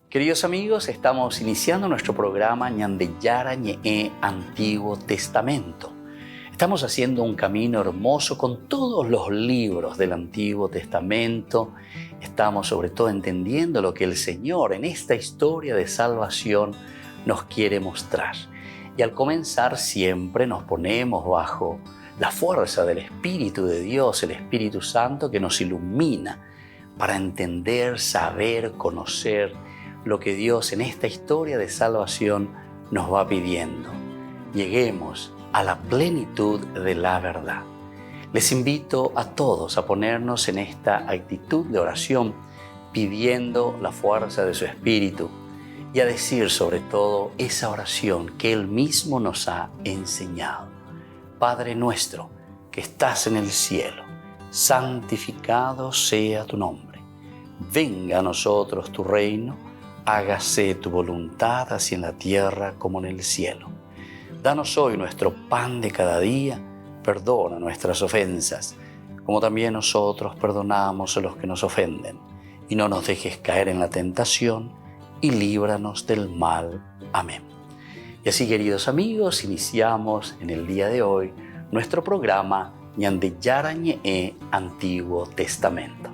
Queridos amigos, estamos iniciando nuestro programa Ñandeyara Ñe'e Antiguo Testamento. Estamos haciendo un camino hermoso con todos los libros del Antiguo Testamento. Estamos sobre todo entendiendo lo que el Señor en esta historia de salvación nos quiere mostrar. Y al comenzar siempre nos ponemos bajo la fuerza del Espíritu de Dios, el Espíritu Santo que nos ilumina para entender, saber, conocer lo que Dios en esta historia de salvación nos va pidiendo. Lleguemos a la plenitud de la verdad. Les invito a todos a ponernos en esta actitud de oración, pidiendo la fuerza de su Espíritu y a decir sobre todo esa oración que Él mismo nos ha enseñado. Padre nuestro que estás en el cielo, santificado sea tu nombre. Venga a nosotros tu reino, hágase tu voluntad así en la tierra como en el cielo. Danos hoy nuestro pan de cada día, perdona nuestras ofensas, como también nosotros perdonamos a los que nos ofenden. Y no nos dejes caer en la tentación, y líbranos del mal. Amén. Y así, queridos amigos, iniciamos en el día de hoy nuestro programa Ñandeyara Ñe'e Antiguo Testamento.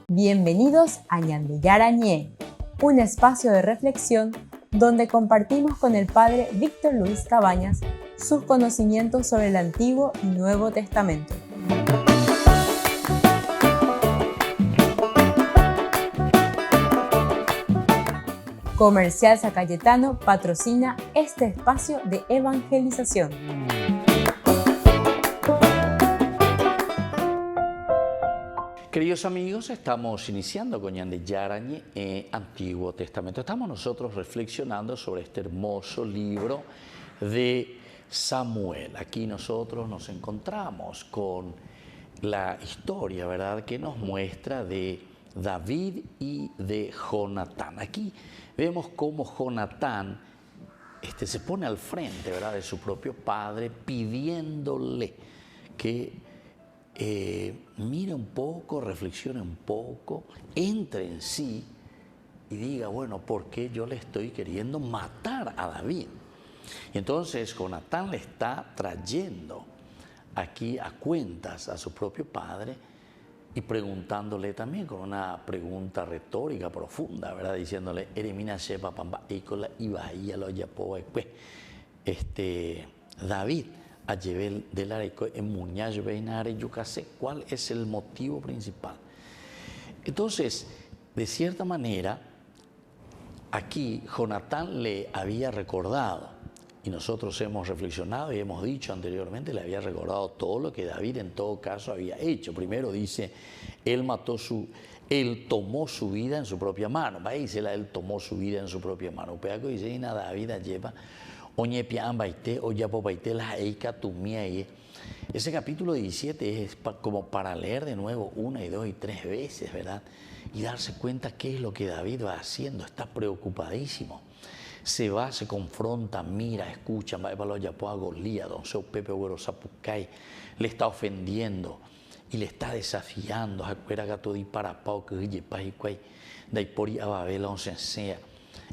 Bienvenidos a Ñandeyara Ñe'e, un espacio de reflexión donde compartimos con el Padre Víctor Luis Cabañas sus conocimientos sobre el Antiguo y Nuevo Testamento. Comercial San Cayetano patrocina este espacio de evangelización. Queridos amigos, estamos iniciando con Ñandeyara Ñe'e Antiguo Testamento. Estamos nosotros reflexionando sobre este hermoso libro de Samuel. Aquí nosotros nos encontramos con la historia, ¿verdad?, que nos muestra de David y de Jonatán. Aquí vemos cómo Jonatán se pone al frente, ¿verdad?, de su propio padre, pidiéndole que mire un poco, reflexione un poco, entre en sí y diga, bueno, ¿por qué yo le estoy queriendo matar a David? Y entonces Jonatán le está trayendo aquí a cuentas a su propio padre y preguntándole también con una pregunta retórica profunda, ¿verdad? Diciéndole, Eremina sepa pamba écola y bahía lo yapo pues David a Yebel del Areco en Muñash Beinare Yucasé, ¿cuál es el motivo principal? Entonces, de cierta manera, aquí Jonatán le había recordado, y nosotros hemos reflexionado y hemos dicho anteriormente, le había recordado todo lo que David en todo caso había hecho. Primero dice, él tomó su vida en su propia mano. Él tomó su vida en su propia mano. Peaco dice, y nada, David lleva ese capítulo 17 es como para leer de nuevo una y dos y tres veces, ¿verdad? Y darse cuenta qué es lo que David va haciendo. Está preocupadísimo. Se va, se confronta, mira, escucha, le está ofendiendo y le está desafiando.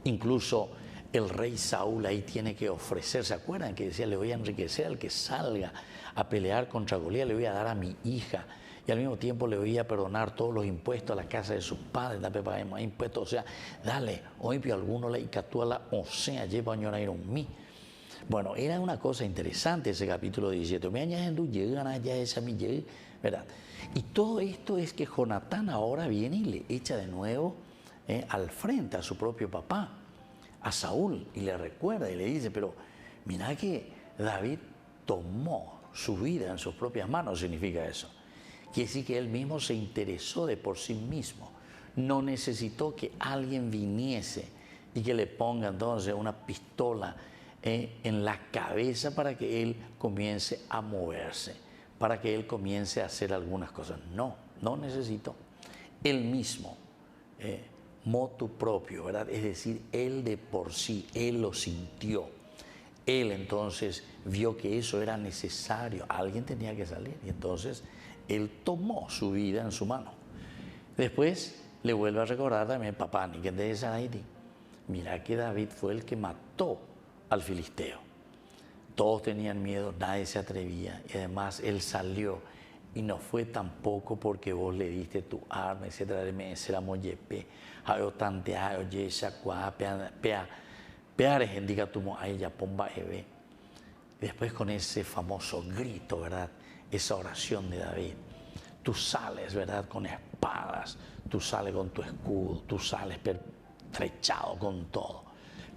Incluso el rey Saúl ahí tiene que ofrecer, ¿se acuerdan? Que decía, le voy a enriquecer al que salga a pelear contra Goliat, le voy a dar a mi hija y al mismo tiempo le voy a perdonar todos los impuestos a la casa de sus padres, dame pagar más impuestos, o sea, dale, hoy pio alguno le icatúala, o sea, lleva a un mí. Bueno, era una cosa interesante ese capítulo 17, me añadiendo, llegan allá esa mi lleg, ¿verdad? Y todo esto es que Jonatán ahora viene y le echa de nuevo al frente a su propio papá, a Saúl, y le recuerda y le dice, pero mira que David tomó su vida en sus propias manos, significa eso. Quiere decir que él mismo se interesó de por sí mismo, no necesitó que alguien viniese y que le ponga entonces una pistola en la cabeza para que él comience a moverse, para que él comience a hacer algunas cosas. No, no necesitó. Él mismo motu propio, ¿verdad? Es decir, él de por sí, él lo sintió. Él entonces vio que eso era necesario, alguien tenía que salir y entonces él tomó su vida en su mano. Después le vuelve a recordar también, papá, ni que de Saraiti. Mira que David fue el que mató al filisteo. Todos tenían miedo, nadie se atrevía y además él salió y no fue tampoco porque vos le diste tu arma, etcétera, se la mollepe, hayo tante, hayo yesa, cuá, peares indica tu mo, ahí ya pomba eve. Y después con ese famoso grito, ¿verdad? Esa oración de David. Tú sales, ¿verdad? Con espadas, tú sales con tu escudo, tú sales pertrechado con todo.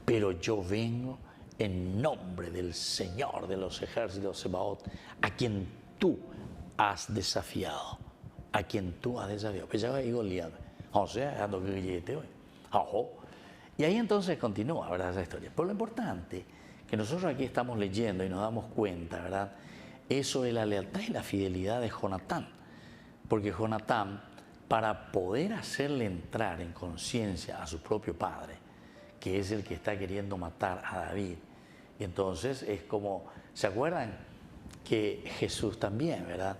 Pero yo vengo en nombre del Señor de los ejércitos, Sebaot, a quien tú has desafiado. A quien tú has desafiado. Pues ya digo, o sea, ando que hoy. Y ahí entonces continúa, ¿verdad? Esa historia. Pero lo importante que nosotros aquí estamos leyendo y nos damos cuenta, ¿verdad? Eso es la lealtad y la fidelidad de Jonatán. Porque Jonatán, para poder hacerle entrar en conciencia a su propio padre, que es el que está queriendo matar a David, y entonces es como, ¿se acuerdan? Que Jesús también, ¿verdad?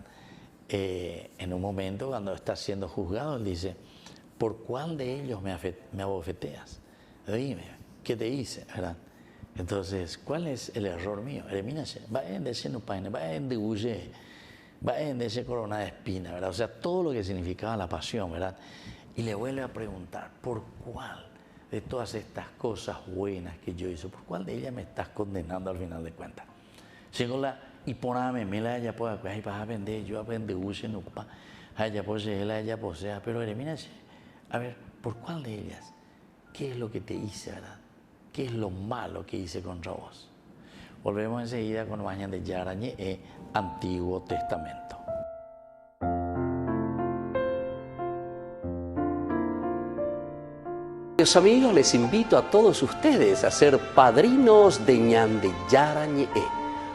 En un momento cuando está siendo juzgado, él dice, ¿por cuál de ellos me abofeteas? Dime, ¿qué te hice? ¿Verdad? Entonces, ¿cuál es el error mío? Elimínase, va en ese nupaine, va en de huye, va en ese corona de espina, ¿verdad? O sea, todo lo que significaba la pasión, ¿verdad? Y le vuelve a preguntar, ¿por cuál de todas estas cosas buenas que yo hice, por cuál de ellas me estás condenando al final de cuentas? Llegó la y poname, me la haya pues, ahí vas a vender, yo aprendí huye nupa, haya pues, haya posea, pero elimínase. A ver, ¿por cuál de ellas? ¿Qué es lo que te hice, verdad? ¿Qué es lo malo que hice contra vos? Volvemos enseguida con Mañan de Yarañe e Antiguo Testamento. Queridos amigos, les invito a todos ustedes a ser padrinos de Ñan de Yarañe.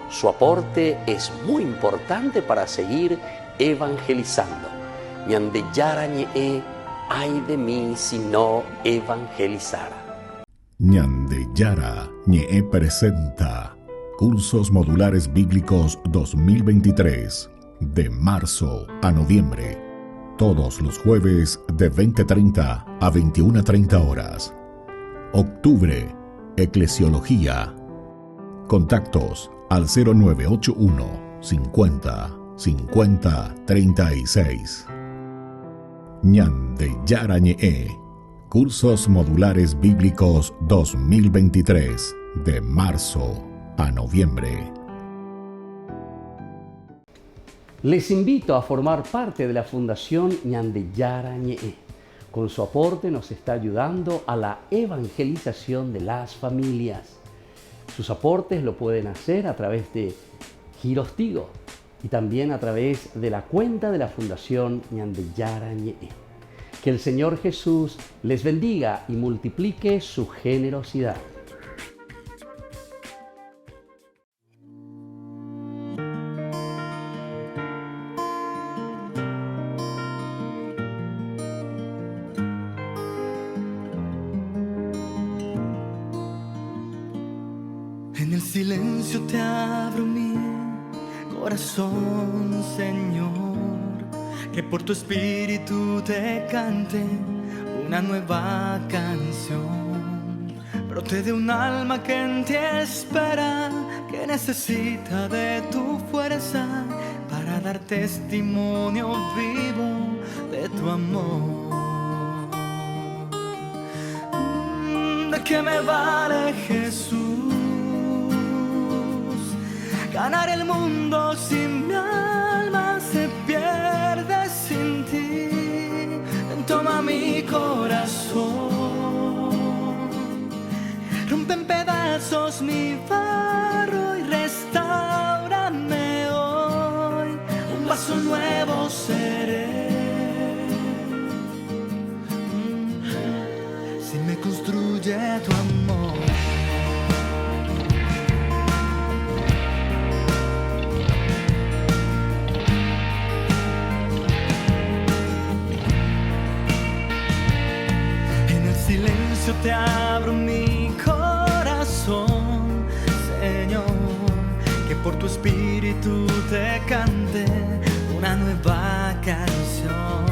Su aporte es muy importante para seguir evangelizando. Ñan de Yarañe, ay de mí si no evangelizara. Ñan de Yarañe presenta Cursos Modulares Bíblicos 2023, de marzo a noviembre. Todos los jueves de 20:30 a 21:30 horas. Octubre, Eclesiología. Contactos al 0981 50 50 36. Ñan de Yarañe, Cursos Modulares Bíblicos 2023, de marzo a noviembre. Les invito a formar parte de la Fundación Ñan de Yarañe. Con su aporte nos está ayudando a la evangelización de las familias. Sus aportes lo pueden hacer a través de Giros Tigo y también a través de la cuenta de la Fundación Ñan de Yarañe. Que el Señor Jesús les bendiga y multiplique su generosidad. En el silencio te abro mi corazón, Señor, que por tu espíritu te cante una nueva canción. Brote de un alma que en ti espera, que necesita de tu fuerza para dar testimonio vivo de tu amor. ¿De qué me vale, Jesús, ganar el mundo si mi alma se pierde sin ti? Toma mi corazón, rompe en pedazos mi barro y restáurame hoy. Un vaso nuevo seré si me construye tu amor. Te abro mi corazón, Señor, que por tu espíritu te cante una nueva canción.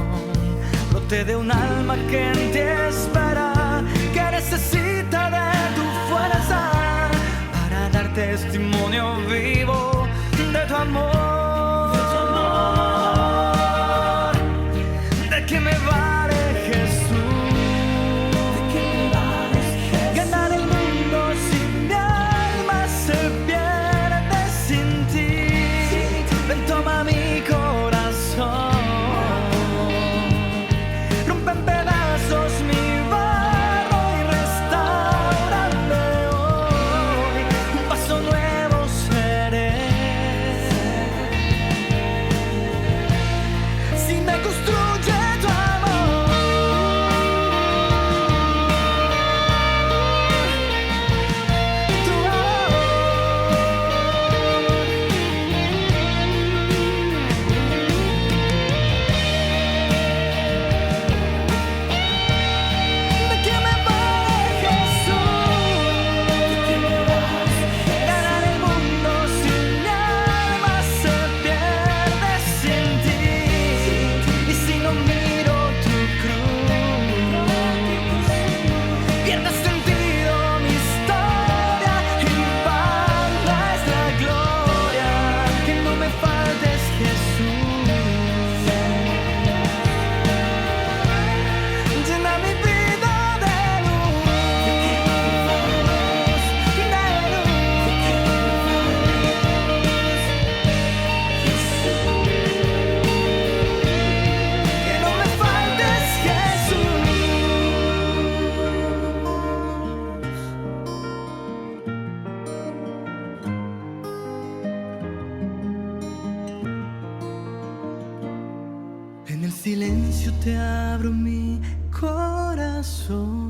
brote de un alma que en ti espera, que necesita de tu fuerza para dar testimonio vivo de tu amor, de que me vale Jesús, ganar el mundo si mi alma se pierde sin ti. Ven, toma mi corazón, rompe en pedazos mi barro y restaurame hoy. Un paso nuevo seré. Si me construye tu amor, tu amor. ¿De qué me vale Jesús? Ganar el mundo si mi alma se pierde sin ti. Y si no miro tu cruz, pierde sentido mi historia y vana es la gloria. Que no me faltes, Jesús. Llena mi vida de luz, que no me faltes, Jesús. En el silencio te abro mi corazón.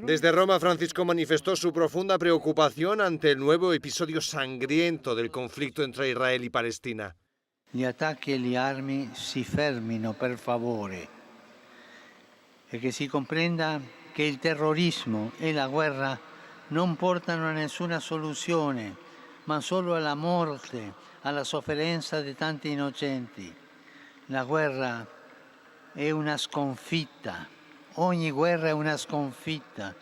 Desde Roma, Francisco manifestó su profunda preocupación ante el nuevo episodio sangriento del conflicto entre Israel y Palestina. Gli attacchi e le armi si fermino, per favore, e che si comprenda che il terrorismo e la guerra non portano a nessuna soluzione, ma solo alla morte, alla sofferenza di tanti innocenti. La guerra è una sconfitta, ogni guerra è una sconfitta.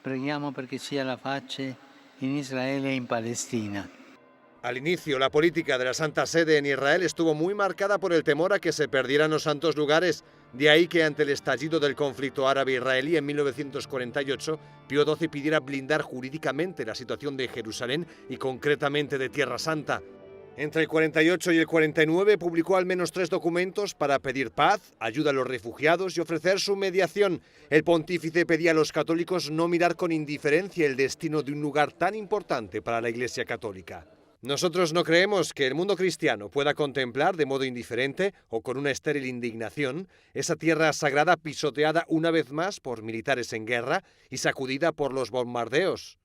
Preghiamo perché sia la pace in Israele e in Palestina. Al inicio, la política de la Santa Sede en Israel estuvo muy marcada por el temor a que se perdieran los santos lugares. De ahí que ante el estallido del conflicto árabe-israelí en 1948, Pío XII pidiera blindar jurídicamente la situación de Jerusalén y concretamente de Tierra Santa. Entre el 48 y el 49 publicó al menos 3 documentos para pedir paz, ayuda a los refugiados y ofrecer su mediación. El pontífice pedía a los católicos no mirar con indiferencia el destino de un lugar tan importante para la Iglesia católica. Nosotros no creemos que el mundo cristiano pueda contemplar de modo indiferente o con una estéril indignación esa tierra sagrada pisoteada una vez más por militares en guerra y sacudida por los bombardeos.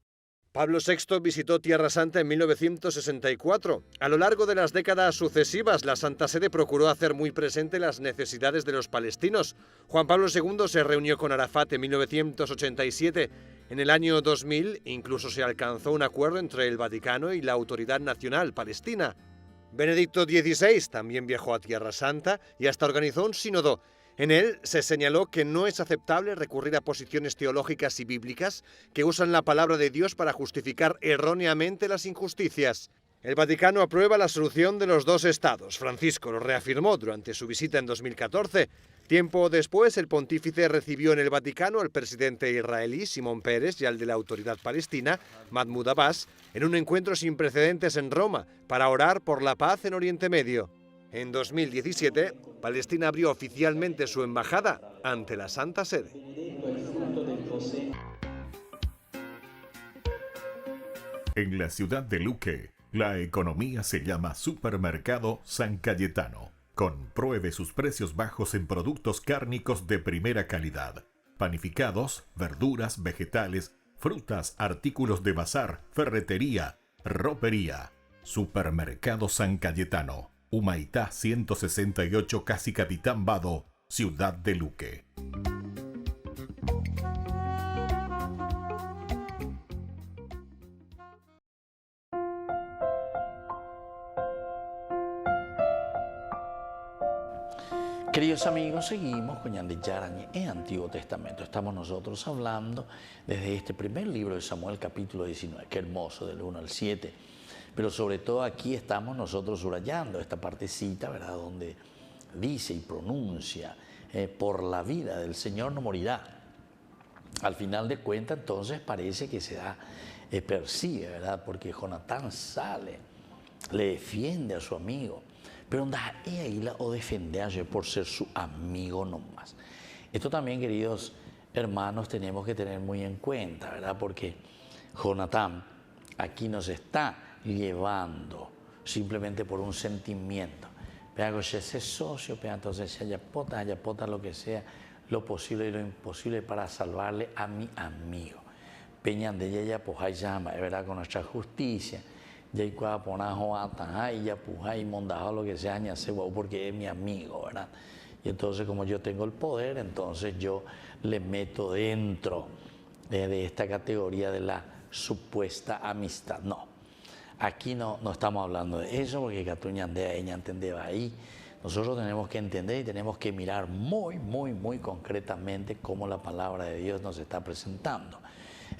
Pablo VI visitó Tierra Santa en 1964. A lo largo de las décadas sucesivas, la Santa Sede procuró hacer muy presente las necesidades de los palestinos. Juan Pablo II se reunió con Arafat en 1987. En el año 2000 incluso se alcanzó un acuerdo entre el Vaticano y la Autoridad Nacional Palestina. Benedicto XVI también viajó a Tierra Santa y hasta organizó un sínodo. En él se señaló que no es aceptable recurrir a posiciones teológicas y bíblicas que usan la palabra de Dios para justificar erróneamente las injusticias. El Vaticano aprueba la solución de los 2 estados. Francisco lo reafirmó durante su visita en 2014. Tiempo después, el pontífice recibió en el Vaticano al presidente israelí Simón Peres y al de la Autoridad Palestina, Mahmoud Abbas, en un encuentro sin precedentes en Roma para orar por la paz en Oriente Medio. En 2017, Palestina abrió oficialmente su embajada ante la Santa Sede. En la ciudad de Luque, la economía se llama Supermercado San Cayetano. Compruebe sus precios bajos en productos cárnicos de primera calidad. Panificados, verduras, vegetales, frutas, artículos de bazar, ferretería, ropería. Supermercado San Cayetano, Humaitá 168, casi Capitán Vado, ciudad de Luque. Queridos amigos, seguimos con Ñan de Yara Ñe'e, Antiguo Testamento. Estamos nosotros hablando desde este primer libro de Samuel, capítulo 19. Qué hermoso, del 1 al 7. Pero sobre todo aquí estamos nosotros subrayando esta partecita, ¿verdad?, donde dice y pronuncia, por la vida del Señor no morirá. Al final de cuentas, entonces parece que se da, persigue, ¿verdad?, porque Jonatán sale, le defiende a su amigo. Pero anda ahí o defenderse por ser su amigo nomás. Esto también, queridos hermanos, tenemos que tener muy en cuenta, ¿verdad? Porque Jonatán aquí nos está llevando simplemente por un sentimiento. Pero si ese socio, entonces si haya pota, lo que sea, lo posible y lo imposible para salvarle a mi amigo. Peñan de ella, pues ahí llama, ¿verdad? Con nuestra justicia. Y ya puja y mondajo lo que sea, porque es mi amigo, ¿verdad? Y entonces, como yo tengo el poder, entonces yo le meto dentro de esta categoría de la supuesta amistad. No, aquí no estamos hablando de eso, porque Catuñandea ella entendía ahí. Nosotros tenemos que entender y tenemos que mirar muy concretamente cómo la palabra de Dios nos está presentando.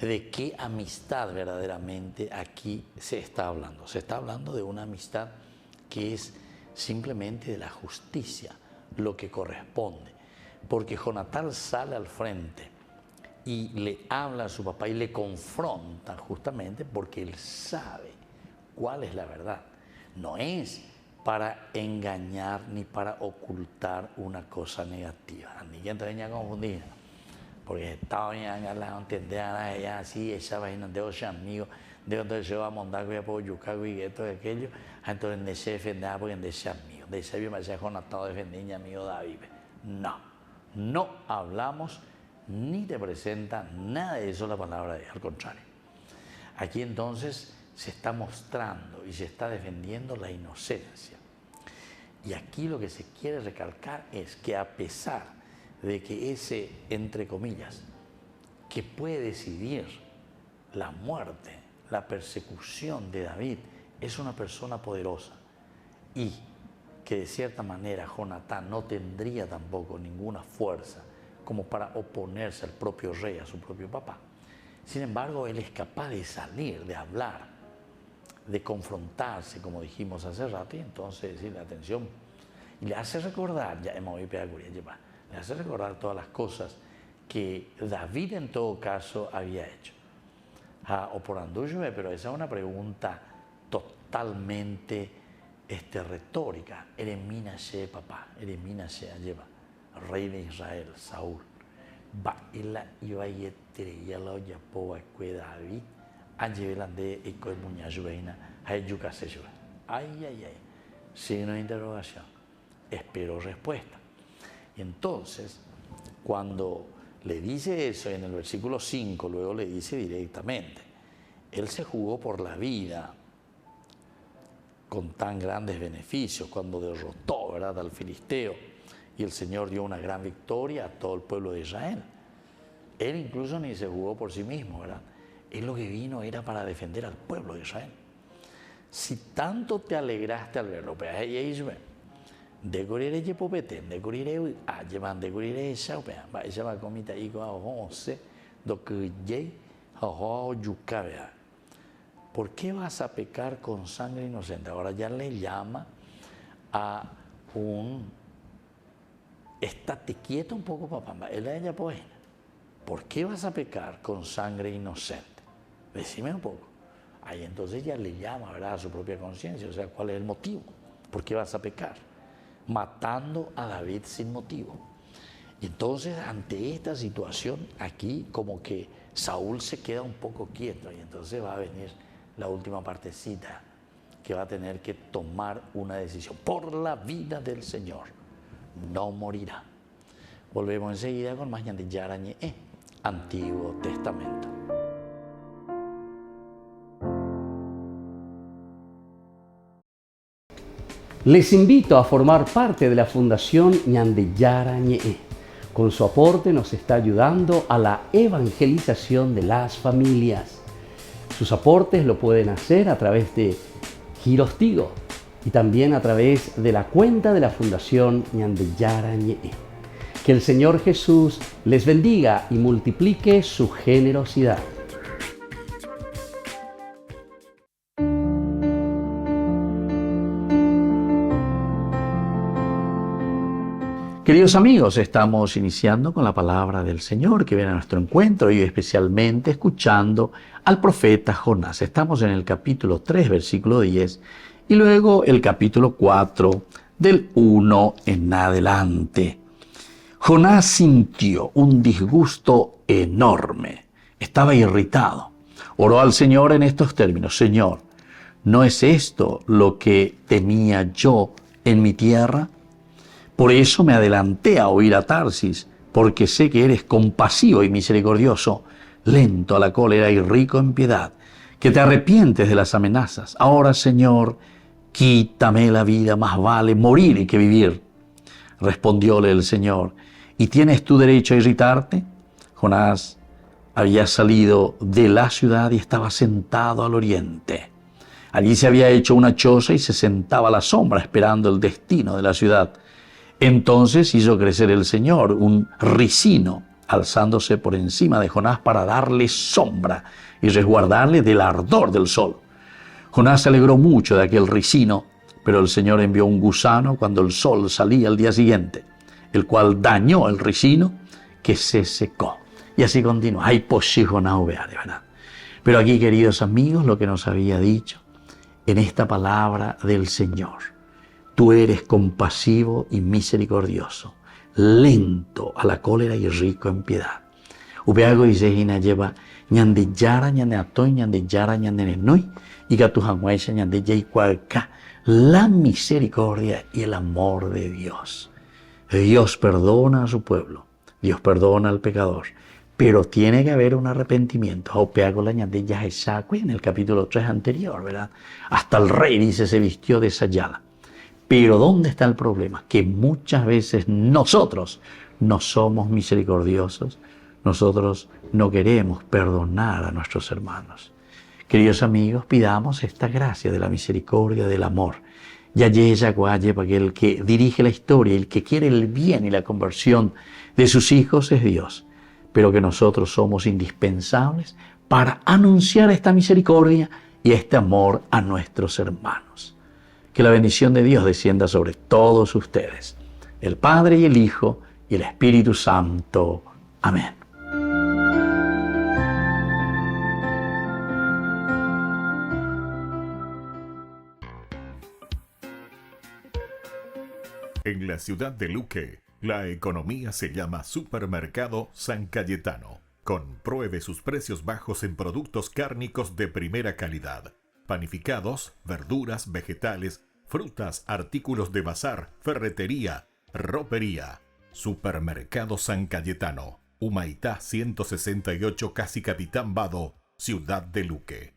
¿De qué amistad verdaderamente aquí se está hablando? Se está hablando de una amistad que es simplemente de la justicia, lo que corresponde. Porque Jonatán sale al frente y le habla a su papá y le confronta justamente porque él sabe cuál es la verdad. No es para engañar ni para ocultar una cosa negativa. Ni quien te venga a confundir. Porque estaba bien a entender a ella así, esa vaina de ocho amigos, de donde se va a montar, que por yucago y esto y aquello, entonces de se defender porque de ese amigo, de ese me decía Jonatán defendiendo a amigo David. No hablamos ni te presenta nada de eso la palabra de Dios, al contrario. Aquí entonces se está mostrando y se está defendiendo la inocencia. Y aquí lo que se quiere recalcar es que a pesar de que ese, entre comillas, que puede decidir la muerte, la persecución de David, es una persona poderosa y que de cierta manera Jonatán no tendría tampoco ninguna fuerza como para oponerse al propio rey, a su propio papá. Sin embargo, él es capaz de salir, de hablar, de confrontarse, como dijimos hace rato, y entonces decirle atención, y le hace recordar, ya hemos oído le hace recordar todas las cosas que David en todo caso había hecho. O por andúyume, pero esa es una pregunta totalmente retórica. Eremínase, papá, eremínase, lleva, rey de Israel, Saúl. Va ela iba y estrella la olla poa que David, anjevelande y con muñajueina, hayucase. Ay. Signo de interrogación. Espero respuesta. Y entonces, cuando le dice eso en el versículo 5, luego le dice directamente, él se jugó por la vida con tan grandes beneficios cuando derrotó, ¿verdad?, al filisteo, y el Señor dio una gran victoria a todo el pueblo de Israel. Él incluso ni se jugó por sí mismo, ¿verdad? Él lo que vino era para defender al pueblo de Israel. Si tanto te alegraste al verlo, pues ahí de corire ye popete, de corire llevan de corire esa, va esa va comita y con 11 do que ye ho yuca. ¿Por qué vas a pecar con sangre inocente? Ahora ya le llama a un estate quieto un poco, papá. Él ella pues, ¿por qué vas a pecar con sangre inocente? Decime un poco. Ahí entonces ya le llama, ¿verdad?, a su propia conciencia, o sea, ¿cuál es el motivo? ¿Por qué vas a pecar? Matando a David sin motivo. Y entonces, ante esta situación, aquí como que Saúl se queda un poco quieto y entonces va a venir la última partecita, que va a tener que tomar una decisión. Por la vida del Señor, no morirá. Volvemos enseguida con más Ñande Yara Ñe'e, Antiguo Testamento. Les invito a formar parte de la Fundación Ñande Yara Ñe'e. Con su aporte nos está ayudando a la evangelización de las familias. Sus aportes lo pueden hacer a través de Giros Tigo y también a través de la cuenta de la Fundación Ñande Yara Ñe'e. Que el Señor Jesús les bendiga y multiplique su generosidad. Queridos amigos, estamos iniciando con la palabra del Señor que viene a nuestro encuentro y especialmente escuchando al profeta Jonás. Estamos en el capítulo 3, versículo 10 y luego el capítulo 4 del 1 en adelante. Jonás sintió un disgusto enorme, estaba irritado. Oró al Señor en estos términos: Señor, ¿no es esto lo que temía yo en mi tierra? Por eso me adelanté a huir a Tarsis, porque sé que eres compasivo y misericordioso, lento a la cólera y rico en piedad, que te arrepientes de las amenazas. Ahora, Señor, quítame la vida, más vale morir que vivir. Respondióle el Señor: ¿y tienes tú derecho a irritarte? Jonás había salido de la ciudad y estaba sentado al oriente. Allí se había hecho una choza y se sentaba a la sombra esperando el destino de la ciudad. Entonces hizo crecer el Señor un ricino, alzándose por encima de Jonás para darle sombra y resguardarle del ardor del sol. Jonás se alegró mucho de aquel ricino, pero el Señor envió un gusano cuando el sol salía al día siguiente, el cual dañó el ricino, que se secó. Y así continúa. Ay, pues sí, Jonás, de verdad. Pero aquí, queridos amigos, lo que nos había dicho en esta palabra del Señor: tú eres compasivo y misericordioso, lento a la cólera y rico en piedad. Ubeago y Zehina lleva Ñande Yara Ñande Atoy Ñande Yara Ñande Nenoi y Gatujanguaisha Ñande Yaicualca, la misericordia y el amor de Dios. Dios perdona a su pueblo, Dios perdona al pecador, pero tiene que haber un arrepentimiento. Ubeago la Ñande Yahesaque en el capítulo 3 anterior, ¿verdad? Hasta el rey, dice, se vistió de sayala. Pero ¿dónde está el problema? Que muchas veces nosotros no somos misericordiosos, nosotros no queremos perdonar a nuestros hermanos. Queridos amigos, pidamos esta gracia de la misericordia, del amor. Yayeya Guaye, para que el que dirige la historia, el que quiere el bien y la conversión de sus hijos es Dios, pero que nosotros somos indispensables para anunciar esta misericordia y este amor a nuestros hermanos. Que la bendición de Dios descienda sobre todos ustedes, el Padre y el Hijo y el Espíritu Santo. Amén. En la ciudad de Luque, la economía se llama Supermercado San Cayetano. Compruebe sus precios bajos en productos cárnicos de primera calidad. Panificados, verduras, vegetales, frutas, artículos de bazar, ferretería, ropería. Supermercado San Cayetano, Humaitá 168, Casi Capitán Vado, Ciudad de Luque.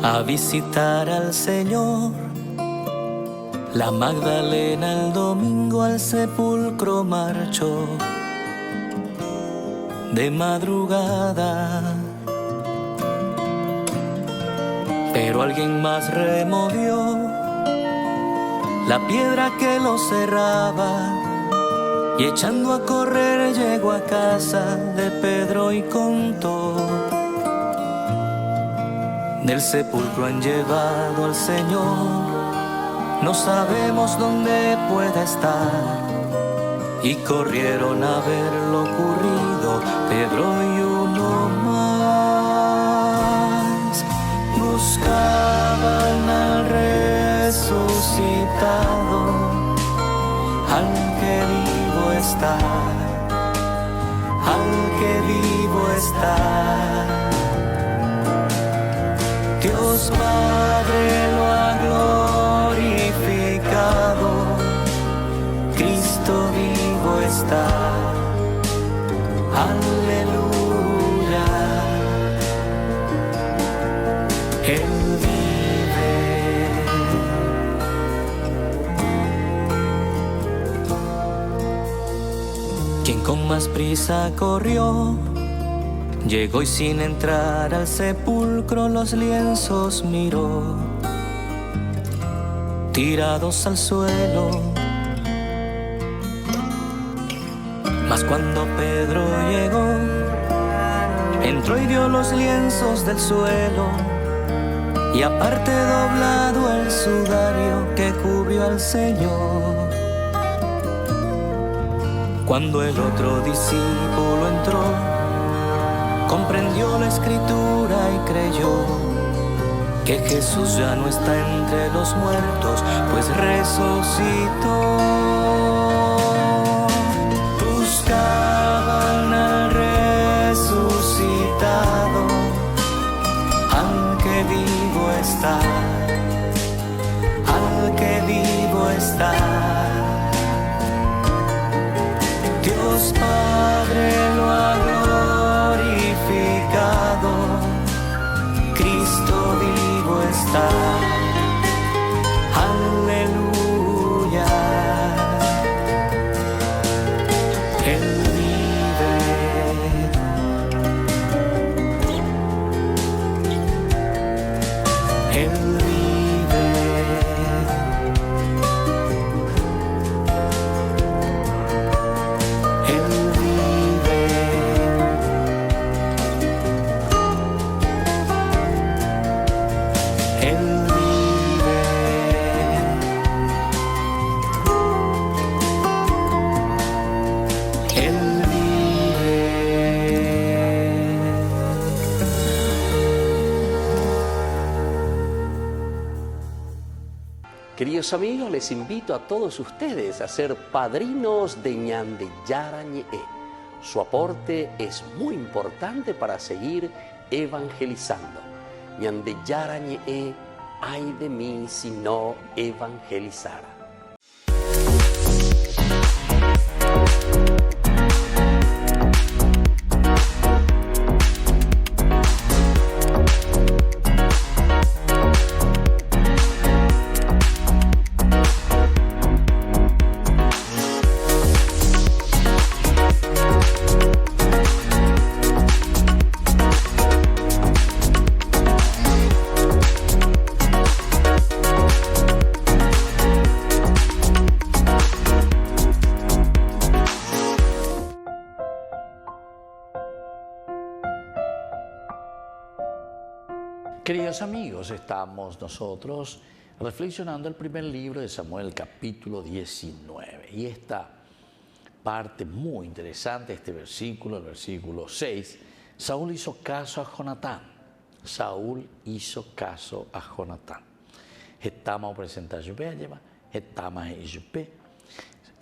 A visitar al Señor, la Magdalena el domingo al sepulcro marchó de madrugada, pero alguien más removió la piedra que lo cerraba Y echando a correr llegó a casa de Pedro y contó: del sepulcro han llevado al Señor, no sabemos dónde pueda estar. Y corrieron a ver lo ocurrido Pedro y uno más. Buscaban al resucitado, al que vivo está, al que vivo está. Dios Padre lo ha glorificado, Cristo vivo está, aleluya. Él vive. Quien con más prisa corrió, llegó y sin entrar al sepulcro los lienzos miró, tirados al suelo. Mas cuando Pedro llegó, entró y vio los lienzos del suelo, y aparte doblado el sudario que cubrió al Señor. Cuando el otro discípulo entró, comprendió la escritura y creyó que Jesús ya no está entre los muertos, pues resucitó. Buscaban al resucitado, al que vivo está, al que vivo está. Dios Padre lo ha glorificado, Cristo vivo está, aleluya. Él vive. Él vive. Él vive. Él vive. Él vive. Queridos amigos, les invito a todos ustedes a ser padrinos de Ñande Yara Ñe'e. Su aporte es muy importante para seguir evangelizando. Ñande Yara Ñe'e, ay de mí si no evangelizara. Queridos amigos, estamos nosotros reflexionando el primer libro de Samuel, capítulo 19. Y esta parte muy interesante, este versículo, el versículo 6, Saúl hizo caso a Jonatán. Saúl hizo caso a Jonatán. Estamos presentando Yupé, estamos en Yupé.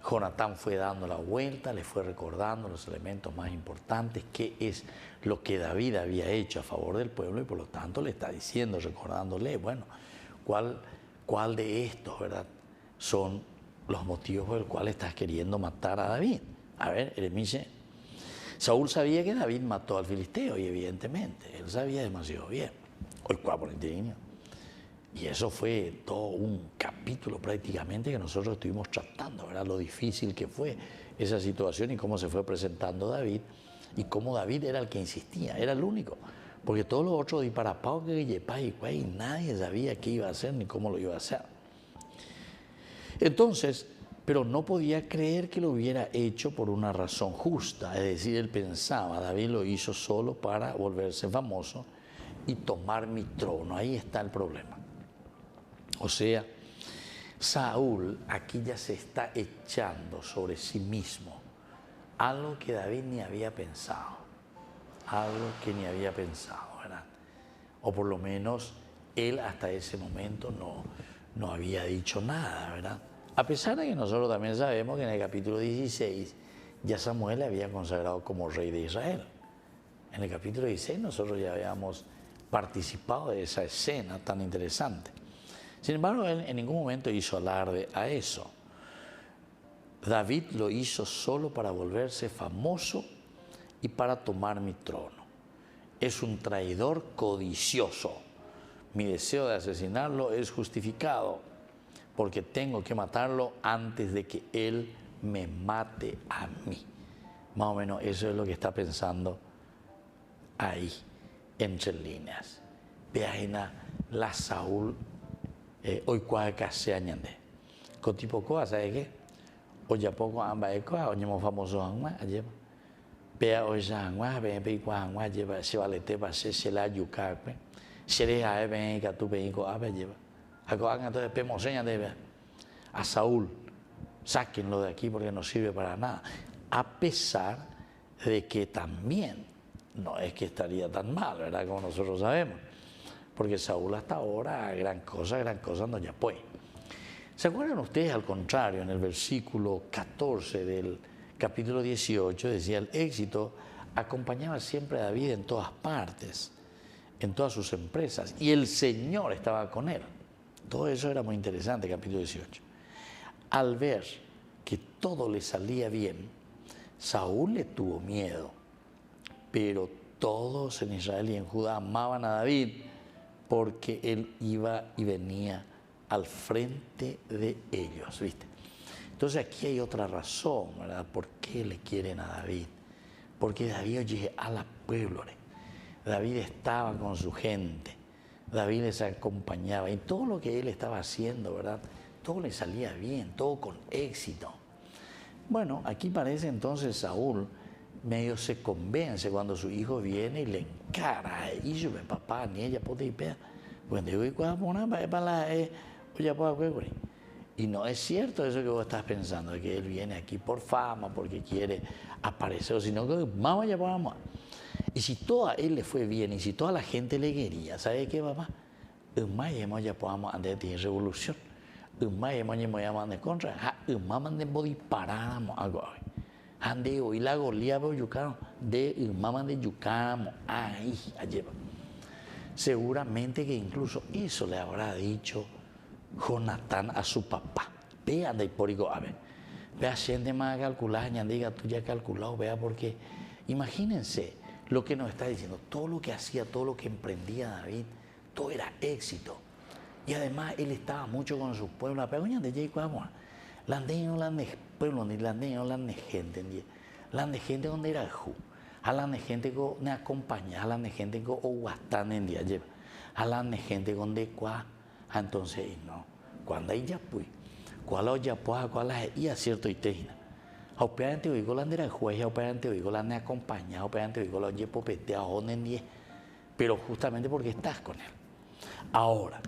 Jonatán fue dando la vuelta, le fue recordando los elementos más importantes, qué es lo que David había hecho a favor del pueblo, y por lo tanto le está diciendo, recordándole, bueno, cuál de estos, ¿verdad?, son los motivos por los cuales estás queriendo matar a David. A ver, Eremiche, Saúl sabía que David mató al filisteo, y evidentemente, él sabía demasiado bien. Hoy por indigno. Y eso fue todo un capítulo prácticamente que nosotros estuvimos tratando, ¿verdad? Lo difícil que fue esa situación y cómo se fue presentando David, y cómo David era el que insistía, era el único. Porque todos los otros disparapados que y nadie sabía qué iba a hacer ni cómo lo iba a hacer. Entonces, pero no podía creer que lo hubiera hecho por una razón justa. Es decir, él pensaba, David lo hizo solo para volverse famoso y tomar mi trono. Ahí está el problema. O sea, Saúl aquí ya se está echando sobre sí mismo algo que David ni había pensado. Algo que ni había pensado, ¿verdad? O por lo menos él hasta ese momento no había dicho nada, ¿verdad? A pesar de que nosotros también sabemos que en el capítulo 16 ya Samuel le había consagrado como rey de Israel. En el capítulo 16 nosotros ya habíamos participado de esa escena tan interesante. Sin embargo, él en ningún momento hizo alarde a eso. David lo hizo solo para volverse famoso y para tomar mi trono. Es un traidor codicioso. Mi deseo de asesinarlo es justificado, porque tengo que matarlo antes de que él me mate a mí. Más o menos eso es lo que está pensando ahí, entre líneas. Vean la Saúl, hoy cuaca se añade. Con tipo coa, ¿sabe qué? Hoy ya poco amba ecoa, hoy no famoso angma, ayer. Vea hoy ya angma, ven peikua angma, lleva se vale te va se la yuca, se le ha ven que tu peiko abe lleva. Entonces pemoseña debe a Saúl, sáquenlo de aquí porque no sirve para nada. A pesar de que también no es que estaría tan mal, ¿verdad? Como nosotros sabemos. Porque Saúl hasta ahora, gran cosa no ya puede. ¿Se acuerdan ustedes, al contrario, en el versículo 14 del capítulo 18, decía, el éxito acompañaba siempre a David en todas partes, en todas sus empresas, y el Señor estaba con él. Todo eso era muy interesante, capítulo 18. Al ver que todo le salía bien, Saúl le tuvo miedo, pero todos en Israel y en Judá amaban a David porque él iba y venía al frente de ellos, ¿viste? Entonces aquí hay otra razón, ¿verdad? ¿Por qué le quieren a David? Porque David oye a la pueblo, David estaba con su gente, David les acompañaba y todo lo que él estaba haciendo, ¿verdad? Todo le salía bien, todo con éxito. Bueno, aquí parece entonces Saúl medio se convence cuando su hijo viene y le encara, y yo me papá, ni ella puede ir, y no es cierto eso que vos estás pensando, de que él viene aquí por fama, porque quiere aparecer, sino que vamos allá, vamos. Y si todo a él le fue bien, y si toda la gente le quería, ¿sabe qué, papá? Más ya podamos andar de revolución. Más ya de contra, más de disparáramos algo. Ande hoy la golía veo yucano de mamá de yucamo ahí lleva. Seguramente que incluso eso le habrá dicho Jonatán a su papá. Vea de porigo a ver. Vea gente más calculada, diga tú ya calculado, vea porque imagínense lo que nos está diciendo, todo lo que hacía, todo lo que emprendía David, todo era éxito. Y además él estaba mucho con su pueblo. La pegoña de Jay Cuamua. Landeño, lande pueblo, ni landeño, lande gente, lande gente donde era ju, lande gente que me acompaña, lande gente que o guastán en día lleva, lande gente con de cuá, entonces no, cuando hay ya pues, cuál ya pues, cuál es y acierto y tejina, operante oigo lande era juez, operante oigo lande acompaña, operante oigo lo llevo petea en día, pero justamente porque estás con él. Ahora,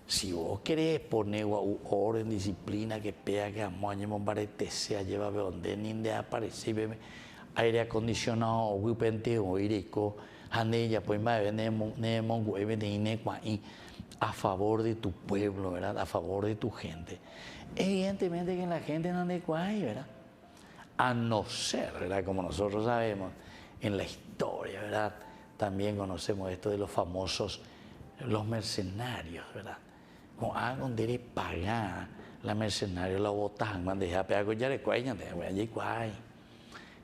si vos querés poner orden, disciplina, que pega, que amoñe, bombarete, sea, lleva donde ni de aparece, bebe aire acondicionado, wipente, o irico, hanella, pues más a favor de tu pueblo, ¿verdad? A favor de tu gente. Evidentemente que la gente no ande ahí, ¿verdad? A no ser, ¿verdad? Como nosotros sabemos, en la historia, ¿verdad? También conocemos esto de los famosos, los mercenarios, ¿verdad? Como hagan de pagar la mercenaria, la botan, cuando deja pegar con ya de cuello, de allí cuay.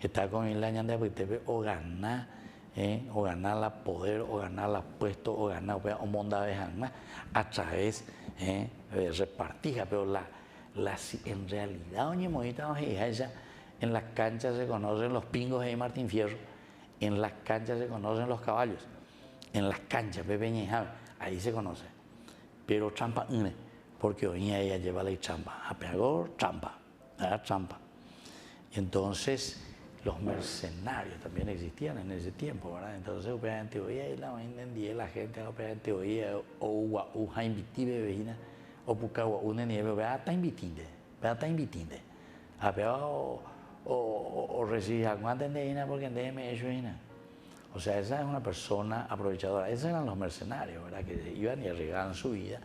Está con el año de pues o ganar la poder, o ganar la puesto, o ganar o monda de jamás a través de repartija, pero en realidad, oye, en las canchas se conocen los pingos de Martín Fierro, en las canchas se conocen los caballos, en las canchas, ahí se conoce. Pero trampa, porque hoy ella lleva la trampa, a pegar trampa, Era trampa. Y entonces los mercenarios también existían en ese tiempo, ¿verdad? Entonces, obviamente, hoy la gente, obviamente, hoy o invití vecina, o busca una nieve, está invitinde, o recibe aguanten de ina porque déjeme eso ina. O sea, esa es una persona aprovechadora. Esos eran los mercenarios, ¿verdad? Que iban y arriesgaban su vida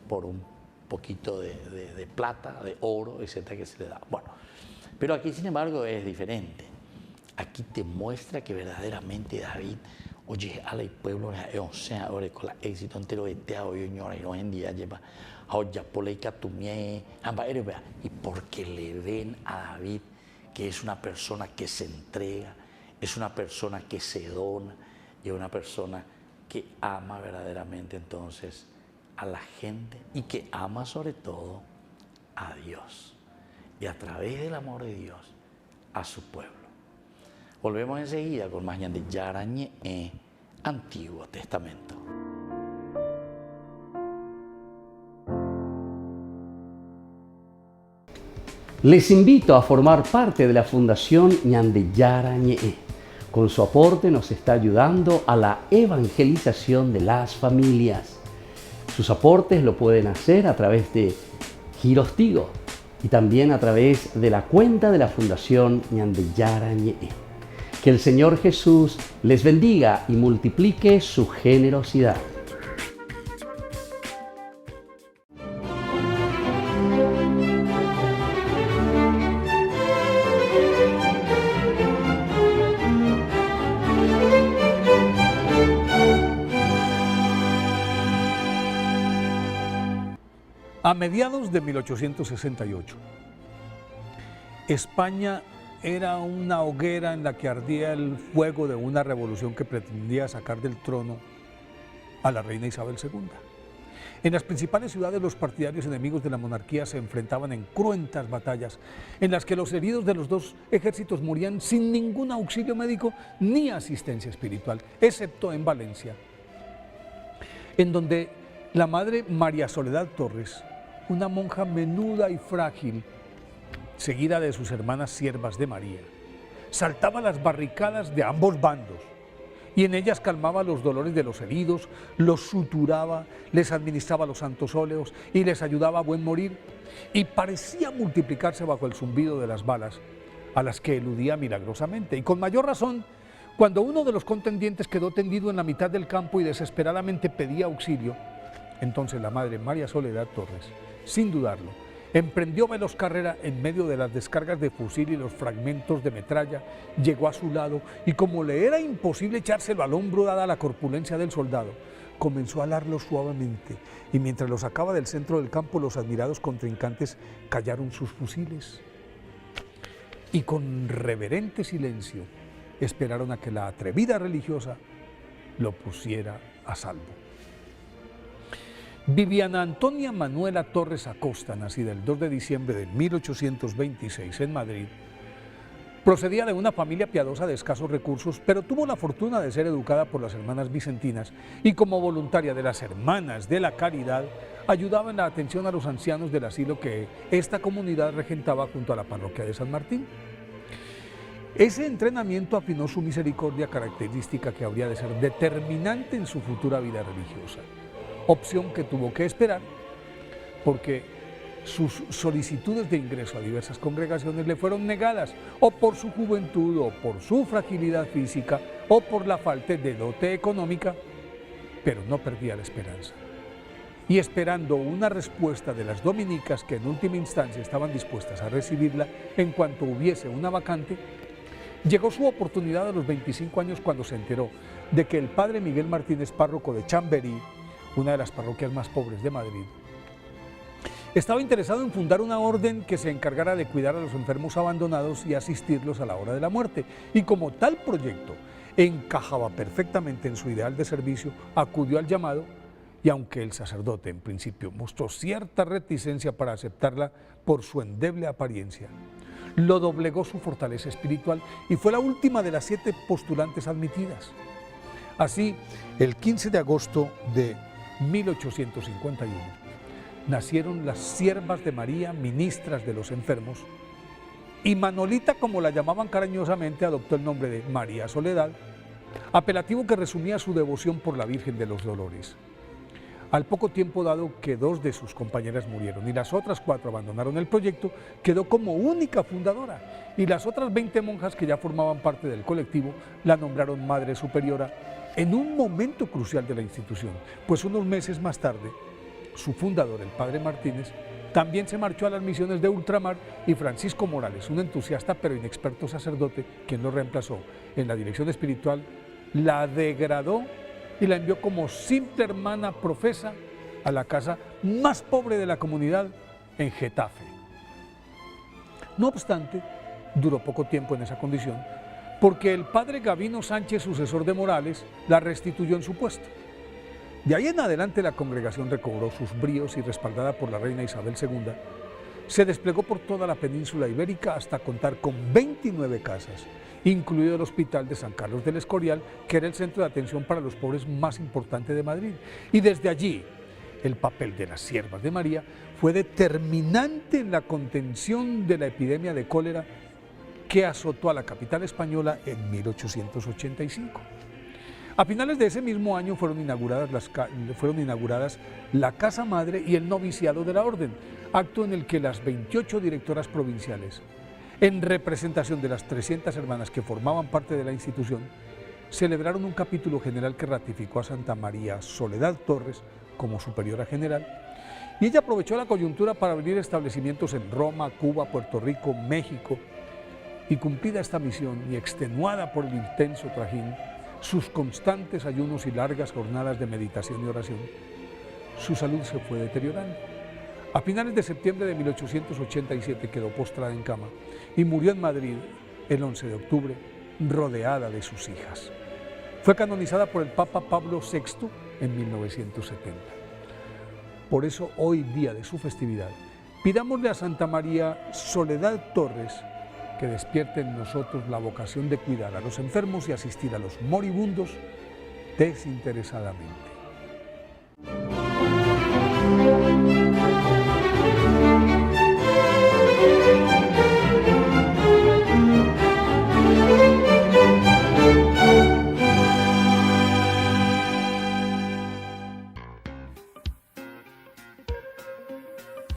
por un poquito de plata, de oro, etcétera, que se le daba. Bueno, pero aquí, sin embargo, es diferente. Aquí te muestra que verdaderamente David, oye, al pueblo, o sea, ahora con el éxito entero de Teo y hoy en día lleva y porque le ven a David que es una persona que se entrega, es una persona que se dona y es una persona que ama verdaderamente entonces a la gente y que ama sobre todo a Dios y a través del amor de Dios a su pueblo. Volvemos enseguida con más de Yarañe Antiguo Testamento. Les invito a formar parte de la Fundación Ñandeyara Ñe'e. Con su aporte nos está ayudando a la evangelización de las familias. Sus aportes lo pueden hacer a través de Giros Tigo y también a través de la cuenta de la Fundación Ñandeyara Ñe'e. Que el Señor Jesús les bendiga y multiplique su generosidad. A mediados de 1868, España era una hoguera en la que ardía el fuego de una revolución que pretendía sacar del trono a la reina Isabel II. En las principales ciudades los partidarios enemigos de la monarquía se enfrentaban en cruentas batallas en las que los heridos de los dos ejércitos morían sin ningún auxilio médico ni asistencia espiritual, excepto en Valencia, en donde la madre María Soledad Torres, una monja menuda y frágil, seguida de sus hermanas siervas de María, saltaba las barricadas de ambos bandos y en ellas calmaba los dolores de los heridos, los suturaba, les administraba los santos óleos y les ayudaba a buen morir, y parecía multiplicarse bajo el zumbido de las balas, a las que eludía milagrosamente, y con mayor razón cuando uno de los contendientes quedó tendido en la mitad del campo y desesperadamente pedía auxilio. Entonces la madre María Soledad Torres, sin dudarlo, emprendió veloz carrera en medio de las descargas de fusil y los fragmentos de metralla, llegó a su lado y, como le era imposible echárselo al hombro dada la corpulencia del soldado, comenzó a alarlo suavemente, y mientras lo sacaba del centro del campo, los admirados contrincantes callaron sus fusiles y con reverente silencio esperaron a que la atrevida religiosa lo pusiera a salvo. Viviana Antonia Manuela Torres Acosta, nacida el 2 de diciembre de 1826 en Madrid, procedía de una familia piadosa de escasos recursos, pero tuvo la fortuna de ser educada por las hermanas vicentinas y, como voluntaria de las Hermanas de la Caridad, ayudaba en la atención a los ancianos del asilo que esta comunidad regentaba junto a la parroquia de San Martín. Ese entrenamiento afinó su misericordia, característica que habría de ser determinante en su futura vida religiosa, opción que tuvo que esperar porque sus solicitudes de ingreso a diversas congregaciones le fueron negadas, o por su juventud, o por su fragilidad física, o por la falta de dote económica, pero no perdía la esperanza. Y esperando una respuesta de las dominicas, que en última instancia estaban dispuestas a recibirla en cuanto hubiese una vacante, llegó su oportunidad a los 25 años cuando se enteró de que el padre Miguel Martínez, párroco de Chamberí, una de las parroquias más pobres de Madrid, estaba interesado en fundar una orden que se encargara de cuidar a los enfermos abandonados y asistirlos a la hora de la muerte. Y como tal proyecto encajaba perfectamente en su ideal de servicio, acudió al llamado, y aunque el sacerdote en principio mostró cierta reticencia para aceptarla por su endeble apariencia, lo doblegó su fortaleza espiritual y fue la última de las 7 postulantes admitidas. Así, el 15 de agosto de 1851, nacieron las Siervas de María, ministras de los enfermos, y Manolita, como la llamaban cariñosamente, adoptó el nombre de María Soledad, apelativo que resumía su devoción por la Virgen de los Dolores. Al poco tiempo, dado que 2 de sus compañeras murieron y las otras 4 abandonaron el proyecto, quedó como única fundadora, y las otras 20 monjas que ya formaban parte del colectivo la nombraron Madre Superiora en un momento crucial de la institución, pues unos meses más tarde, su fundador, el padre Martínez, también se marchó a las misiones de ultramar, y Francisco Morales, un entusiasta pero inexperto sacerdote, quien lo reemplazó en la dirección espiritual, la degradó y la envió como simple hermana profesa a la casa más pobre de la comunidad, en Getafe. No obstante, duró poco tiempo en esa condición, porque el padre Gavino Sánchez, sucesor de Morales, la restituyó en su puesto. De ahí en adelante la congregación recobró sus bríos y, respaldada por la reina Isabel II, se desplegó por toda la península ibérica hasta contar con 29 casas, incluido el Hospital de San Carlos del Escorial, que era el centro de atención para los pobres más importante de Madrid. Y desde allí, el papel de las Siervas de María fue determinante en la contención de la epidemia de cólera que azotó a la capital española en 1885. A finales de ese mismo año fueron inauguradas la Casa Madre y el noviciado de la Orden, acto en el que las 28 directoras provinciales, en representación de las 300 hermanas que formaban parte de la institución, celebraron un capítulo general que ratificó a Santa María Soledad Torres como superiora general, y ella aprovechó la coyuntura para abrir establecimientos en Roma, Cuba, Puerto Rico, México, y cumplida esta misión y extenuada por el intenso trajín, sus constantes ayunos y largas jornadas de meditación y oración, su salud se fue deteriorando. A finales de septiembre de 1887 quedó postrada en cama y murió en Madrid el 11 de octubre, rodeada de sus hijas. Fue canonizada por el Papa Pablo VI en 1970. Por eso, hoy, día de su festividad, pidámosle a Santa María Soledad Torres que despierte en nosotros la vocación de cuidar a los enfermos y asistir a los moribundos desinteresadamente.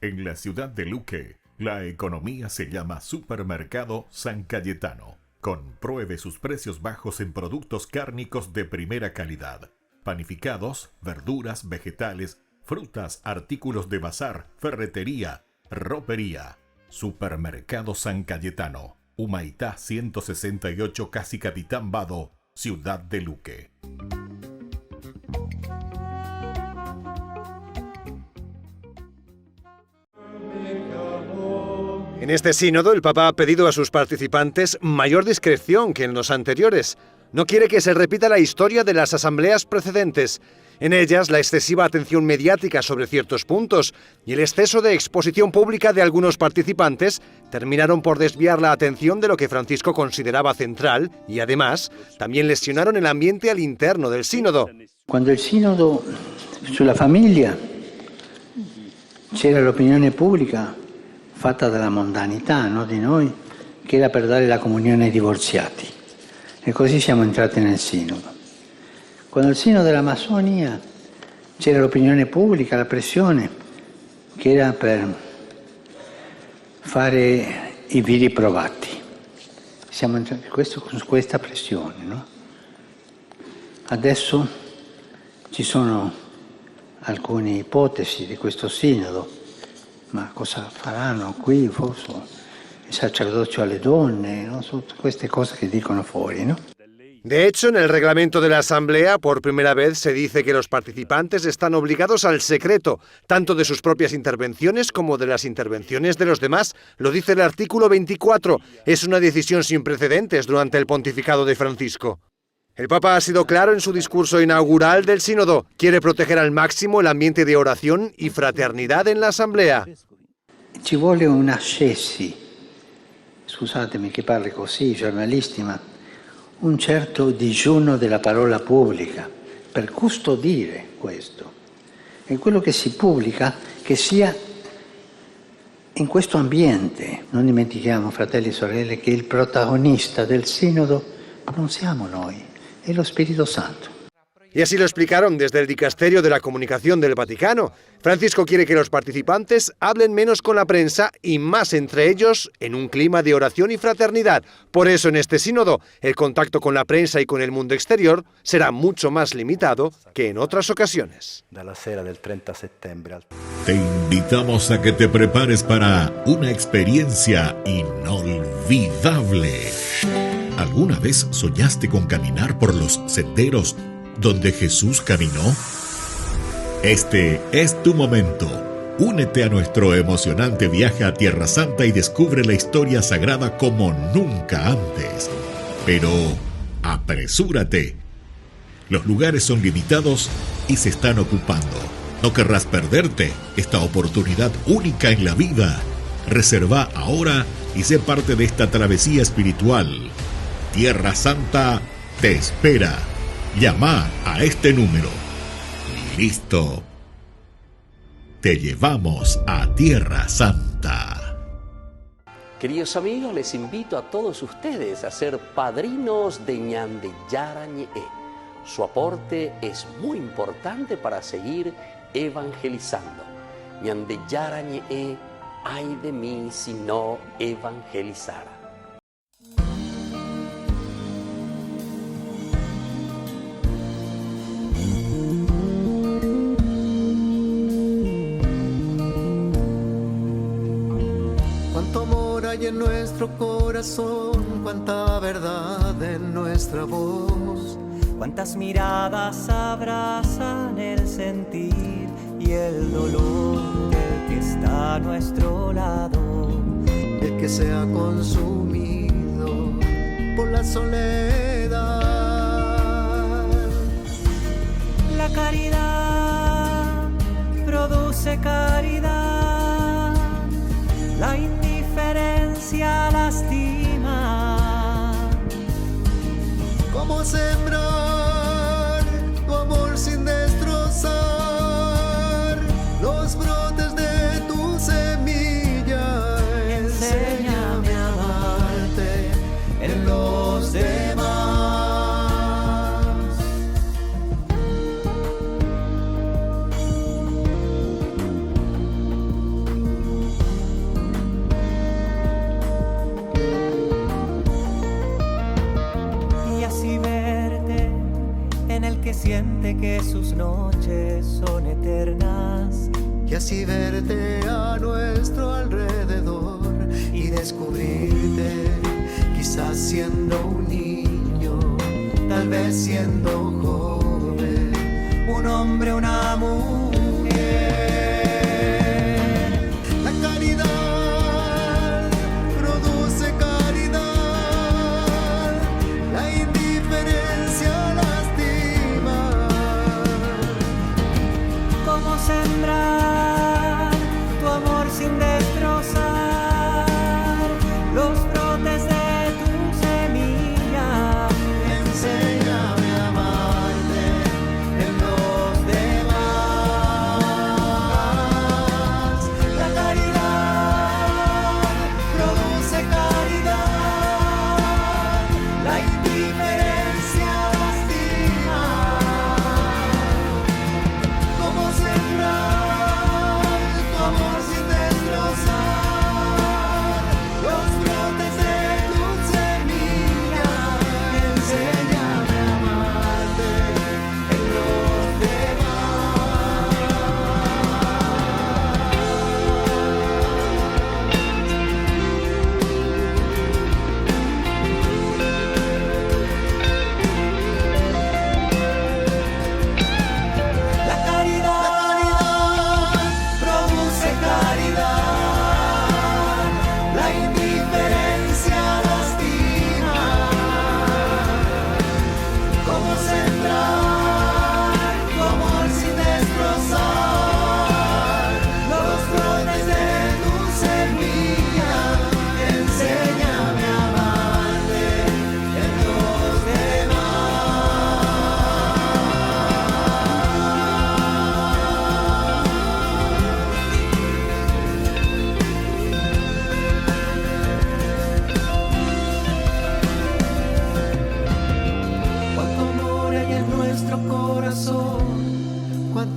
En la ciudad de Luque, la economía se llama Supermercado San Cayetano. Compruebe sus precios bajos en productos cárnicos de primera calidad. Panificados, verduras, vegetales, frutas, artículos de bazar, ferretería, ropería. Supermercado San Cayetano. Humaitá 168, Casi Capitán Vado, ciudad de Luque. En este sínodo, el Papa ha pedido a sus participantes mayor discreción que en los anteriores. No quiere que se repita la historia de las asambleas precedentes. En ellas, la excesiva atención mediática sobre ciertos puntos y el exceso de exposición pública de algunos participantes terminaron por desviar la atención de lo que Francisco consideraba central y, además, también lesionaron el ambiente al interno del sínodo. Quando il sínodo sulla famiglia c'era l'opinione pubblica fatta dalla mondanità, no, di noi, che era per dare la comunione ai divorziati. E così siamo entrati nel sinodo. Quando il sinodo della massonia c'era l'opinione pubblica, la pressione, che era per fare i viri provati. Siamo entrati con questa pressione, no? Adesso ci sono alcune ipotesi di questo sinodo. Ma cosa faranno qui, forse il sacerdocio alle donne, no? Tutte queste cose che dicono fuori, no? De hecho, en el reglamento de la Asamblea, por primera vez se dice que los participantes están obligados al secreto, tanto de sus propias intervenciones como de las intervenciones de los demás. Lo dice el artículo 24. Es una decisión sin precedentes durante el pontificado de Francisco. El Papa ha sido claro en su discurso inaugural del sínodo. Quiere proteger al máximo el ambiente de oración y fraternidad en la Asamblea. Ci vuole un ascesi, scusatemi che parli così, giornalisti, ma un certo digiuno della parola pubblica per custodire questo. E quello che si pubblica che sia In questo ambiente non dimentichiamo, fratelli e sorelle, che il protagonista del sínodo non siamo noi, è lo Spirito Santo. Y así lo explicaron desde el Dicasterio de la Comunicación del Vaticano. Francisco quiere que los participantes hablen menos con la prensa y más entre ellos en un clima de oración y fraternidad. Por eso en este sínodo el contacto con la prensa y con el mundo exterior será mucho más limitado que en otras ocasiones. Dalla sera del 30 settembre. Te invitamos a que te prepares para una experiencia inolvidable. ¿Alguna vez soñaste con caminar por los senderos donde Jesús caminó? Este es tu momento. Únete a nuestro emocionante viaje a Tierra Santa y descubre la historia sagrada como nunca antes. Pero apresúrate. Los lugares son limitados y se están ocupando. No querrás perderte esta oportunidad única en la vida. Reserva ahora y sé parte de esta travesía espiritual. Tierra Santa te espera. Llama a este número. Listo. Te llevamos a Tierra Santa. Queridos amigos, les invito a todos ustedes a ser padrinos de Ñande Yara Ñe'e. Su aporte es muy importante para seguir evangelizando. Ñande Yara Ñe'e, ay de mí si no evangelizara. Cuánto amor hay en nuestro corazón, cuánta verdad en nuestra voz. Cuántas miradas abrazan el sentir y el dolor del que está a nuestro lado, el que se ha consumido por la soledad. La caridad produce caridad, la indiferencia lastima. ¿Cómo sembrar tu amor sin destrozar los brotes de tu semilla? Enséñame a amarte en los demás. Que siente que sus noches son eternas, y así verte a nuestro alrededor y descubrirte, quizás siendo un niño, tal vez siendo joven, un hombre, una mujer. La caridad produce caridad, la indiferencia sembrar tu amor sin destrozar los brotes de tu semilla. Enséñame a amarte en los demás.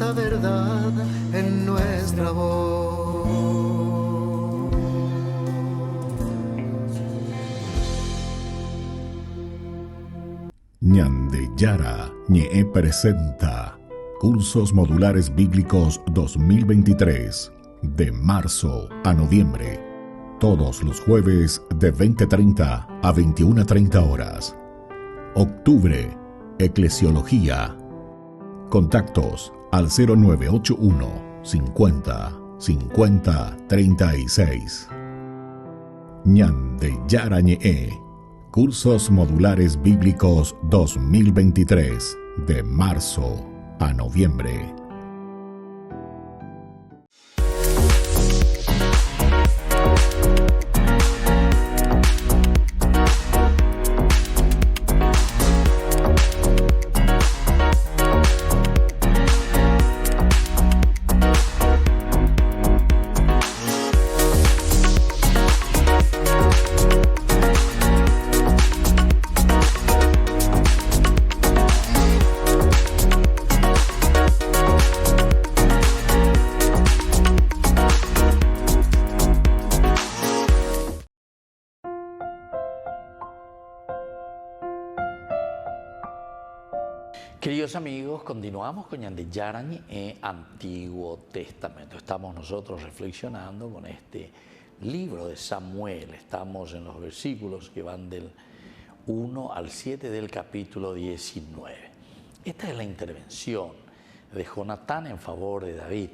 cuánta verdad en nuestra voz. Ñande Yara Ñe'e presenta Cursos Modulares Bíblicos 2023, de marzo a noviembre, todos los jueves de 20:30 a 21:30 horas. Octubre, Eclesiología. Contactos al 0981 50 50 36. Ñande Yara Ñe'e, Cursos Modulares Bíblicos 2023, de marzo a noviembre. Queridos amigos, continuamos con Ñande Yara Ñe'e, Antiguo Testamento. Estamos nosotros reflexionando con este libro de Samuel. Estamos en los versículos que van del 1 al 7 del capítulo 19. Esta es la intervención de Jonatán en favor de David.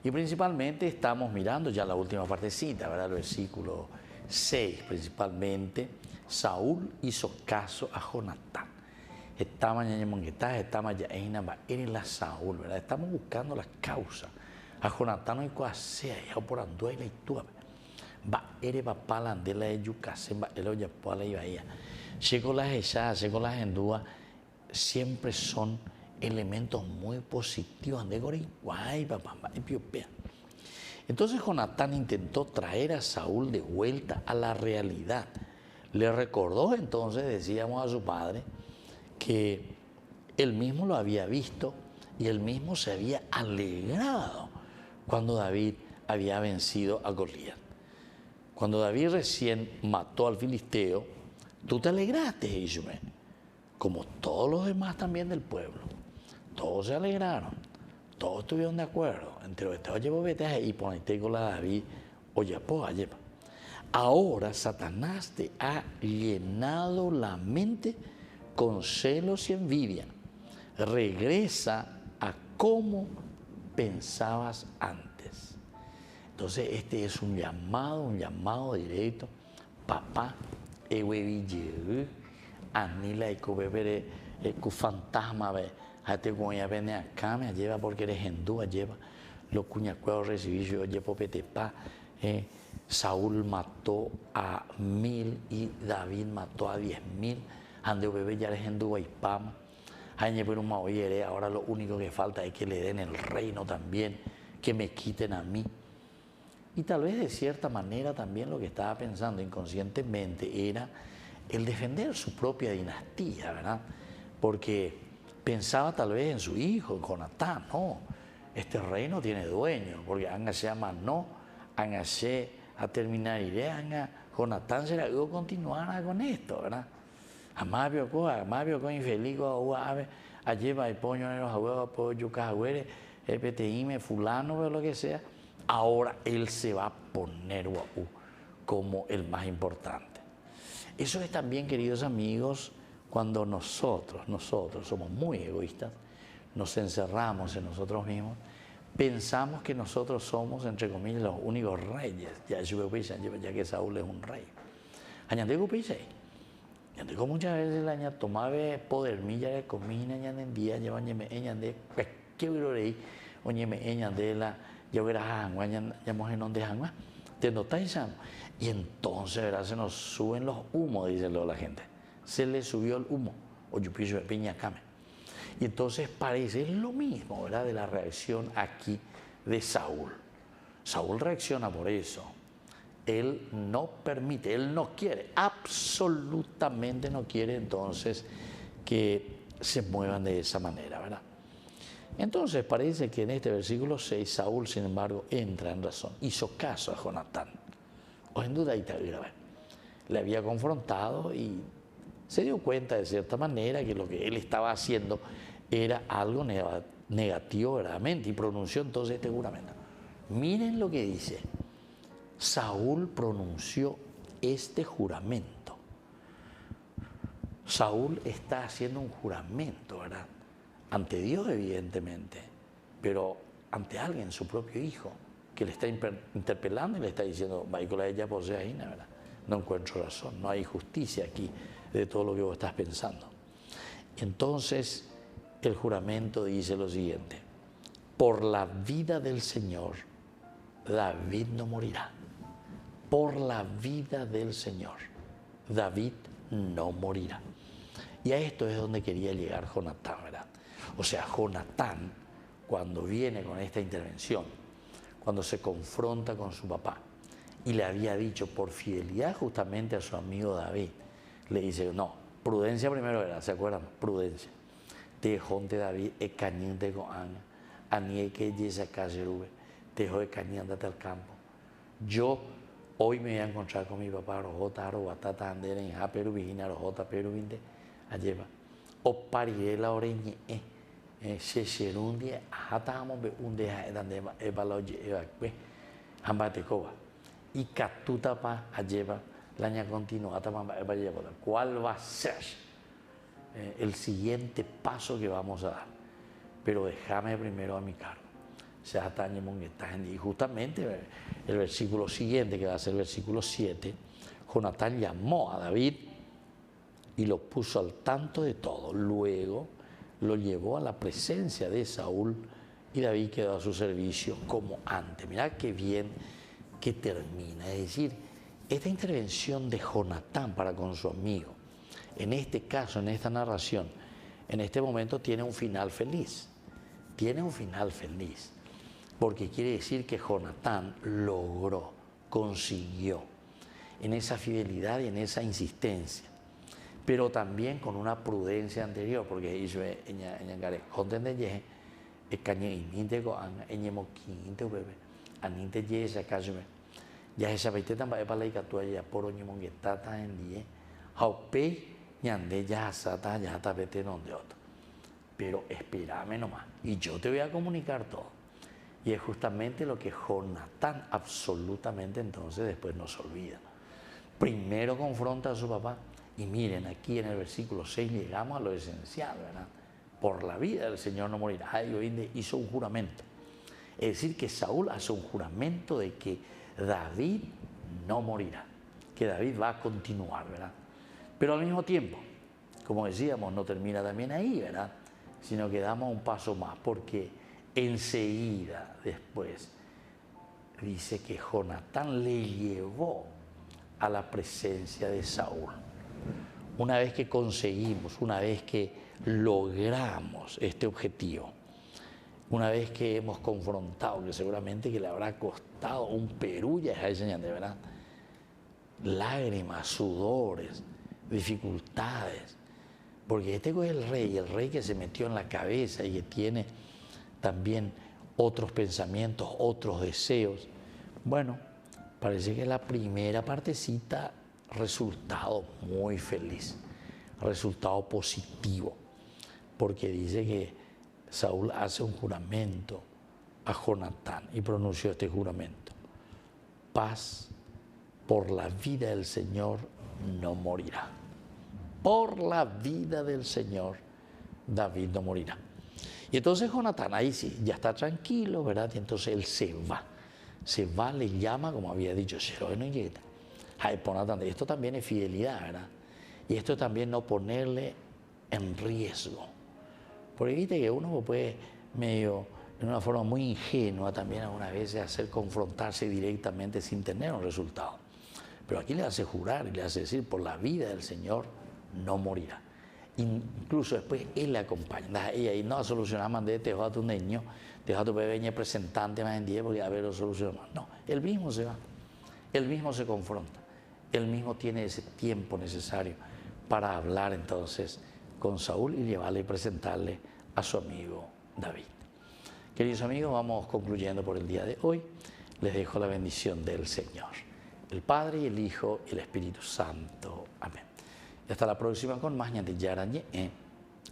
Y principalmente estamos mirando ya la última partecita, ¿verdad? El versículo 6, principalmente. Saúl hizo caso a Jonatán. Estamos ya en la Saúl, ¿verdad? Estamos buscando las causas. A Jonatán y Coasea, ya por Andúa y la Itúa. Va, ere papá la andela de Yucasé, va, el oye, por la ibaía. Llegó las echadas, llegó las endúas, siempre son elementos muy positivos. Ande gori, guay, papá, piopea. Entonces Jonatán intentó traer a Saúl de vuelta a la realidad. Le recordó entonces, decíamos a su padre, que él mismo lo había visto y él mismo se había alegrado cuando David había vencido a Goliat. Cuando David recién mató al filisteo, tú te alegraste, Ismael, como todos los demás también del pueblo. Todos se alegraron, todos estuvieron de acuerdo. Entre los estados llevó vete y ponete con la David, oye, pues, lleva. Ahora Satanás te ha llenado la mente con celos y envidia. Regresa a cómo pensabas antes. Entonces este es un llamado directo. Papá, anila y fantasma, a te voy a venir acá, me lleva porque eres hindú, lleva los cuñacueros recibí yo, llevo petepa. Saúl mató a 1000 y David mató a 10.000. Ande bebé ya les hindú y pam. Ahora lo único que falta es que le den el reino también, que me quiten a mí. Y tal vez de cierta manera también lo que estaba pensando inconscientemente era el defender su propia dinastía, ¿verdad? Porque pensaba tal vez en su hijo, en Jonatán, no, este reino tiene dueño, porque anga se llama no, anga se a terminar iré, anga Jonatán será que continuara con esto, ¿verdad? Amabio con infeliz a lleva el poño en los abuelos, pollo cajagüere, el PTIM, fulano, o lo que sea. Ahora él se va a poner como el más importante. Eso es también, queridos amigos, cuando nosotros somos muy egoístas, nos encerramos en nosotros mismos, pensamos que nosotros somos, entre comillas, los únicos reyes, ya que Saúl es un rey. Añandego Pichey. Yo muchas veces la ña tomaba poder milla de comida ña en día lleva ñeme ñande qué virorei o ñeme ñande la ya verá hangua ña mojenón de hangua te notáis. Y entonces verá se nos suben los humos, dice la gente, se le subió el humo o yo pienso de piña came. Y entonces parece lo mismo, ¿verdad? De la reacción aquí de Saúl. Saúl reacciona por eso. Él no permite, él no quiere, absolutamente no quiere entonces que se muevan de esa manera, ¿verdad? Entonces parece que en este versículo 6 Saúl, sin embargo, entra en razón. Hizo caso a Jonatán. O en duda le había confrontado y se dio cuenta de cierta manera que lo que él estaba haciendo era algo negativo verdaderamente y pronunció entonces este juramento. Miren lo que dice. Saúl pronunció este juramento. Saúl está haciendo un juramento, ¿verdad? Ante Dios, evidentemente, pero ante alguien, su propio hijo, que le está interpelando y le está diciendo, Michael, ella posee ahí, ¿verdad? No encuentro razón, no hay justicia aquí de todo lo que vos estás pensando. Entonces, el juramento dice lo siguiente: por la vida del Señor, David no morirá. Por la vida del Señor, David no morirá. Y a esto es donde quería llegar Jonatán, ¿verdad? O sea, Jonatán, cuando viene con esta intervención, cuando se confronta con su papá, y le había dicho por fidelidad justamente a su amigo David, le dice, no, prudencia primero era, ¿se acuerdan? Prudencia. Te jonte David, e cañinte con Ana, anie que yese acá Jerube, te dejó de cañín, andate al campo. Yo hoy me voy a encontrar con mi papá, Rojota, Arobatata, Andere, en Japeru, Vigina, Rojota, Peru, Vinde, Alleva. O pariré la oreñe, se serundie, ajatamos, un deja, edandema, evaloye, evacue, ambatecoba. Y catutapa, Alleva, laña continuata, evalleva. ¿Cuál va a ser el siguiente paso que vamos a dar? Pero déjame primero a mi cargo. Y justamente el versículo siguiente, que va a ser el versículo 7, Jonatán llamó a David y lo puso al tanto de todo. Luego lo llevó a la presencia de Saúl y David quedó a su servicio como antes. Mirá qué bien que termina. Es decir, esta intervención de Jonatán para con su amigo, en este caso, en esta narración, en este momento tiene un final feliz. Tiene un final feliz. Porque quiere decir que Jonatán logró, consiguió, en esa fidelidad y en esa insistencia, pero también con una prudencia anterior, porque hizo en contende ye, cañe ininte go an eñemo quinte bebé, aninte ye esa casume, ya esa veinte también para la catua ya por oñemo que tata en die, haupe ñande ya sata ya tapete donde otro, pero espérame nomás y yo te voy a comunicar todo. Y es justamente lo que Jonatán absolutamente entonces después nos olvida. Primero confronta a su papá y miren, aquí en el versículo 6 llegamos a lo esencial, ¿verdad? Por la vida del Señor no morirá. Ay, hizo un juramento. Es decir, que Saúl hace un juramento de que David no morirá, que David va a continuar, ¿verdad? Pero al mismo tiempo, como decíamos, no termina también ahí, ¿verdad? Sino que damos un paso más, porque enseguida después dice que Jonatán le llevó a la presencia de Saúl. Una vez que conseguimos, una vez que logramos este objetivo, una vez que hemos confrontado, que seguramente que le habrá costado un perullo a ese señor, de verdad, lágrimas, sudores, dificultades, porque este es el rey que se metió en la cabeza y que tiene también otros pensamientos, otros deseos. Bueno, parece que la primera partecita, resultado muy feliz, resultado positivo, porque dice que Saúl hace un juramento a Jonatán y pronunció este juramento: paz, por la vida del Señor no morirá. Por la vida del Señor David no morirá. Y entonces Jonatán ahí sí, ya está tranquilo, ¿verdad? Y entonces él se va, le llama, como había dicho, esto también es fidelidad, ¿verdad? Y esto también no ponerle en riesgo. Porque viste que uno puede medio, de una forma muy ingenua también algunas veces hacer confrontarse directamente sin tener un resultado. Pero aquí le hace jurar y le hace decir, por la vida del Señor no morirá. Incluso después él le acompaña. Ella y no solucionar más de te a tu niño, te a tu bebé presentante más en día porque a ver lo solucionamos. No, él mismo se va, él mismo se confronta, él mismo tiene ese tiempo necesario para hablar entonces con Saúl y llevarle y presentarle a su amigo David. Queridos amigos, vamos concluyendo por el día de hoy. Les dejo la bendición del Señor, el Padre y el Hijo y el Espíritu Santo. Amén. Y hasta la próxima con más Ñandillara Ñe'e,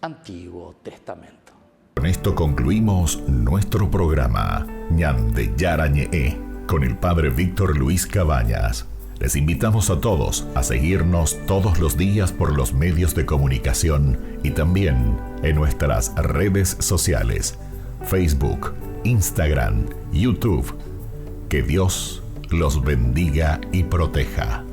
Antiguo Testamento. Con esto concluimos nuestro programa Ñandillara Ñe'e con el Padre Víctor Luis Cabañas. Les invitamos a todos a seguirnos todos los días por los medios de comunicación y también en nuestras redes sociales, Facebook, Instagram, YouTube. Que Dios los bendiga y proteja.